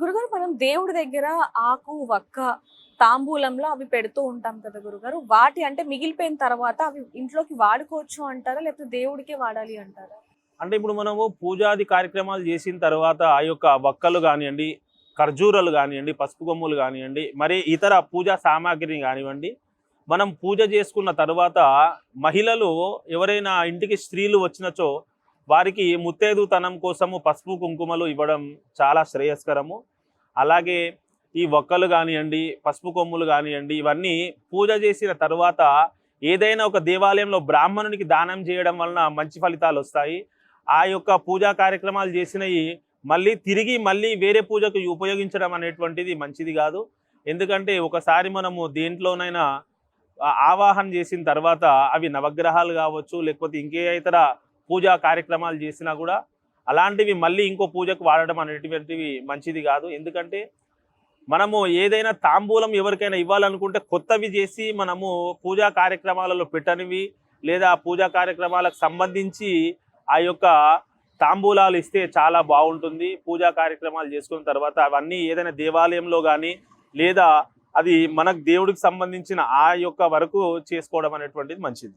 గురుగారు మనం దేవుడి దగ్గర ఆకు, వక్క, తాంబూలంలో అవి పెడుతూ ఉంటాం కదా గురుగారు. వాటి అంటే మిగిలిపోయిన తర్వాత అవి ఇంట్లోకి వాడుకోవచ్చు అంటారా? లేకపోతే దేవుడికే వాడాలి అంటారా? అంటే ఇప్పుడు మనము పూజాది కార్యక్రమాలు చేసిన తర్వాత ఆ యొక్క వక్కలు గానియండి, ఖర్జూరాలు గానియండి, పసుపు కొమ్ములు గానియండి, మరి ఇతర పూజా సామాగ్రిని గానివ్వండి, మనం పూజ చేసుకున్న తరువాత మహిళలు ఎవరైనా ఇంటికి స్త్రీలు వచ్చినచో వారికి ముత్తైదుతనం కోసము పసుపు, కుంకుమలు ఇవ్వడం చాలా శ్రేయస్కరము. అలాగే ఈ వక్కలు గానియండి, పసుపు కొమ్ములు గానియండి, ఇవన్నీ పూజ చేసిన తరువాత ఏదైనా ఒక దేవాలయంలో బ్రాహ్మణునికి దానం చేయడం వలన మంచి ఫలితాలొస్తాయి. ఆ యొక్క పూజా కార్యక్రమాలు చేసినయి మళ్ళీ వేరే పూజకు ఉపయోగించడం అనేటువంటిది మంచిది కాదు. ఎందుకంటే ఒకసారి మనము దేంట్లోనైనా ఆవాహన చేసిన తర్వాత అవి నవగ్రహాలు కావచ్చు, లేకపోతే ఇంకే ఇతర పూజా కార్యక్రమాలు చేసినా కూడా అలాంటివి మళ్ళీ ఇంకో పూజకు వాడడం అనేటువంటివి మంచిది కాదు. ఎందుకంటే మనము ఏదైనా తాంబూలం ఎవరికైనా ఇవ్వాలనుకుంటే కొత్తవి చేసి మనము పూజా కార్యక్రమాలలో పెట్టనివి లేదా పూజా కార్యక్రమాలకు సంబంధించి ఆ యొక్క తాంబూలాలు ఇస్తే చాలా బాగుంటుంది. పూజా కార్యక్రమాలు చేసుకున్న తర్వాత అవన్నీ ఏదైనా దేవాలయంలో కానీ లేదా అది మనకు దేవుడికి సంబంధించిన ఆ యొక్క వరకు చేసుకోవడం అనేటువంటిది మంచిది.